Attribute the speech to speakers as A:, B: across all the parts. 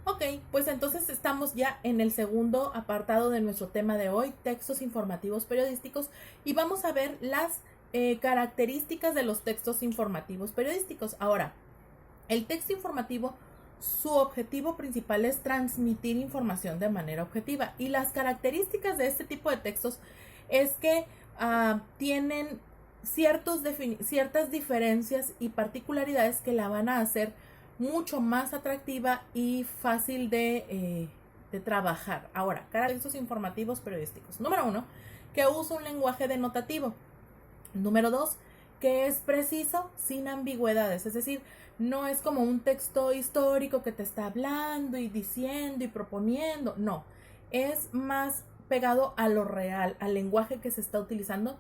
A: Ok, pues entonces estamos ya en el segundo apartado de nuestro tema de hoy, textos informativos periodísticos, y vamos a ver las características de los textos informativos periodísticos. Ahora, el texto informativo, su objetivo principal es transmitir información de manera objetiva, y las características de este tipo de textos es que tienen ciertas diferencias y particularidades que la van a hacer mucho más atractiva y fácil de trabajar. Ahora, característicos informativos periodísticos. Número 1, que usa un lenguaje denotativo. Número 2, que es preciso sin ambigüedades, es decir, no es como un texto histórico que te está hablando y diciendo y proponiendo, no, es más pegado a lo real, al lenguaje que se está utilizando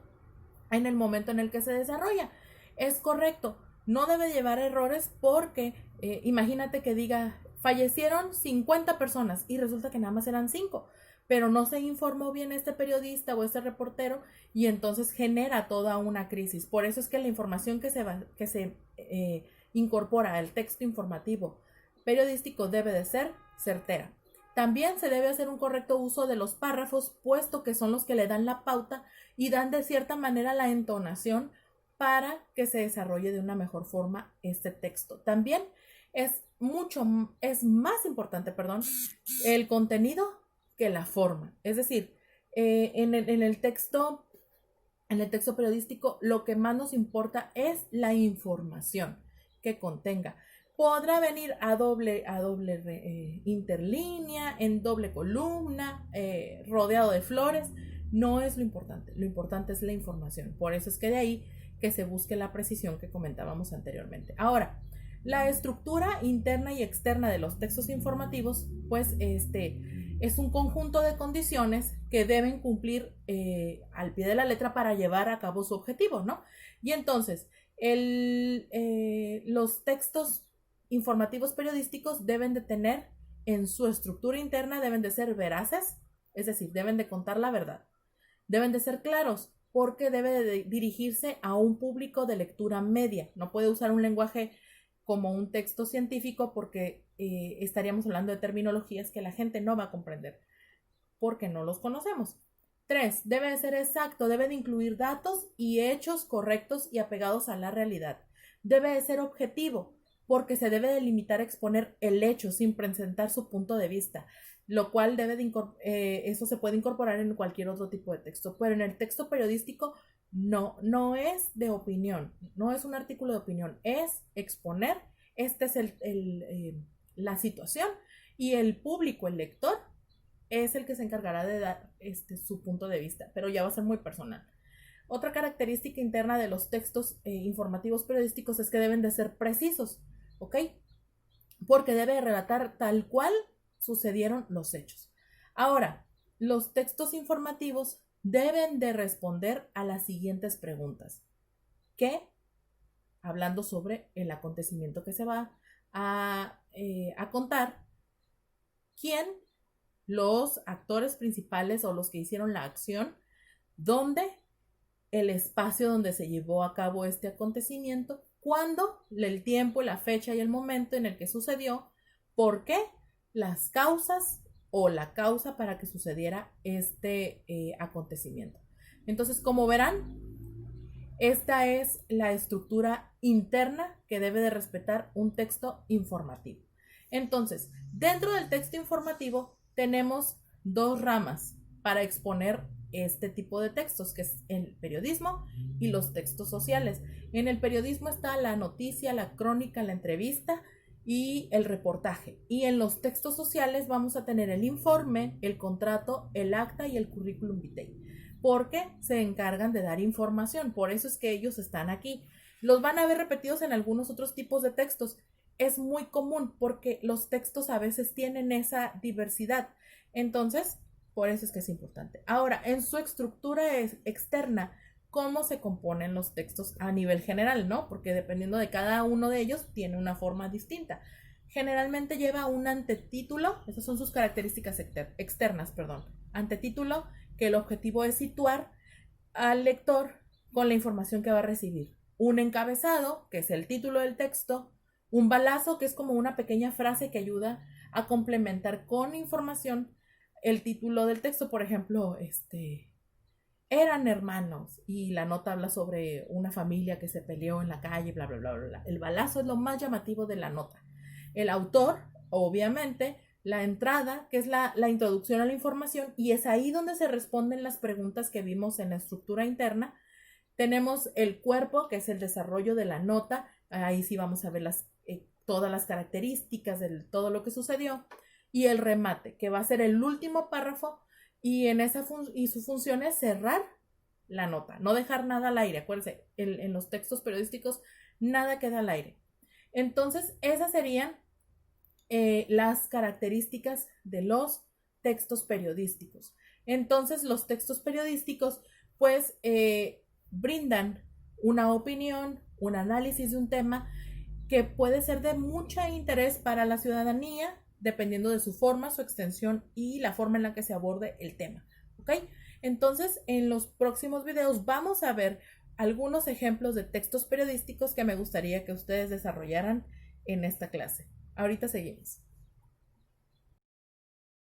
A: en el momento en el que se desarrolla. Es correcto, no debe llevar errores porque imagínate que diga fallecieron 50 personas y resulta que nada más eran 5, pero no se informó bien este periodista o este reportero y entonces genera toda una crisis. Por eso es que la información que se incorpora al texto informativo periodístico debe de ser certera. También se debe hacer un correcto uso de los párrafos, puesto que son los que le dan la pauta y dan de cierta manera la entonación para que se desarrolle de una mejor forma este texto. También es más importante, el contenido que la forma. Es decir, en el texto periodístico lo que más nos importa es la información que contenga. Podrá venir a doble interlínea, en doble columna, rodeado de flores. No es lo importante es la información. Por eso es que de ahí que se busque la precisión que comentábamos anteriormente. Ahora, la estructura interna y externa de los textos informativos, pues es un conjunto de condiciones que deben cumplir al pie de la letra para llevar a cabo su objetivo, ¿no? Y entonces, los textos informativos periodísticos deben de tener en su estructura interna, deben de ser veraces, es decir, deben de contar la verdad, deben de ser claros, porque debe de dirigirse a un público de lectura media, no puede usar un lenguaje como un texto científico porque estaríamos hablando de terminologías que la gente no va a comprender porque no los conocemos. 3. Debe de ser exacto, debe de incluir datos y hechos correctos y apegados a la realidad. Debe de ser objetivo, porque se debe de limitar a exponer el hecho sin presentar su punto de vista, lo cual eso se puede incorporar en cualquier otro tipo de texto, pero en el texto periodístico no es de opinión, no es un artículo de opinión, es exponer, esta es la situación y el público, el lector, es el que se encargará de dar su punto de vista, pero ya va a ser muy personal. Otra característica interna de los textos informativos periodísticos es que deben de ser precisos, ¿ok? Porque debe relatar tal cual sucedieron los hechos. Ahora, los textos informativos deben de responder a las siguientes preguntas. ¿Qué? Hablando sobre el acontecimiento que se va a contar. ¿Quién? Los actores principales o los que hicieron la acción. ¿Dónde? El espacio donde se llevó a cabo este acontecimiento. ¿Cuándo? El tiempo, la fecha y el momento en el que sucedió. ¿Por qué? Las causas o la causa para que sucediera este acontecimiento. Entonces, como verán, esta es la estructura interna que debe de respetar un texto informativo. Entonces, dentro del texto informativo tenemos dos ramas para exponer este tipo de textos, que es el periodismo y los textos sociales. En el periodismo está la noticia, la crónica, la entrevista y el reportaje. Y en los textos sociales vamos a tener el informe, el contrato, el acta y el currículum vitae, porque se encargan de dar información. Por eso es que ellos están aquí. Los van a ver repetidos en algunos otros tipos de textos. Es muy común porque los textos a veces tienen esa diversidad. Entonces, por eso es que es importante. Ahora, en su estructura externa, ¿cómo se componen los textos a nivel general, no? Porque dependiendo de cada uno de ellos, tiene una forma distinta. Generalmente lleva un antetítulo, esas son sus características externas, antetítulo, que el objetivo es situar al lector con la información que va a recibir. Un encabezado, que es el título del texto, un balazo, que es como una pequeña frase que ayuda a complementar con información el título del texto. Por ejemplo, eran hermanos y la nota habla sobre una familia que se peleó en la calle, bla, bla, bla, bla, bla. El balazo es lo más llamativo de la nota. El autor, obviamente, la entrada, que es la introducción a la información, y es ahí donde se responden las preguntas que vimos en la estructura interna. Tenemos el cuerpo, que es el desarrollo de la nota. Ahí sí vamos a ver todas las características de todo lo que sucedió. Y el remate, que va a ser el último párrafo, y su función es cerrar la nota, no dejar nada al aire. Acuérdense, en los textos periodísticos nada queda al aire. Entonces, esas serían las características de los textos periodísticos. Entonces, los textos periodísticos, pues, brindan una opinión, un análisis de un tema que puede ser de mucho interés para la ciudadanía, dependiendo de su forma, su extensión y la forma en la que se aborde el tema. ¿Ok? Entonces, en los próximos videos vamos a ver algunos ejemplos de textos periodísticos que me gustaría que ustedes desarrollaran en esta clase. Ahorita seguimos.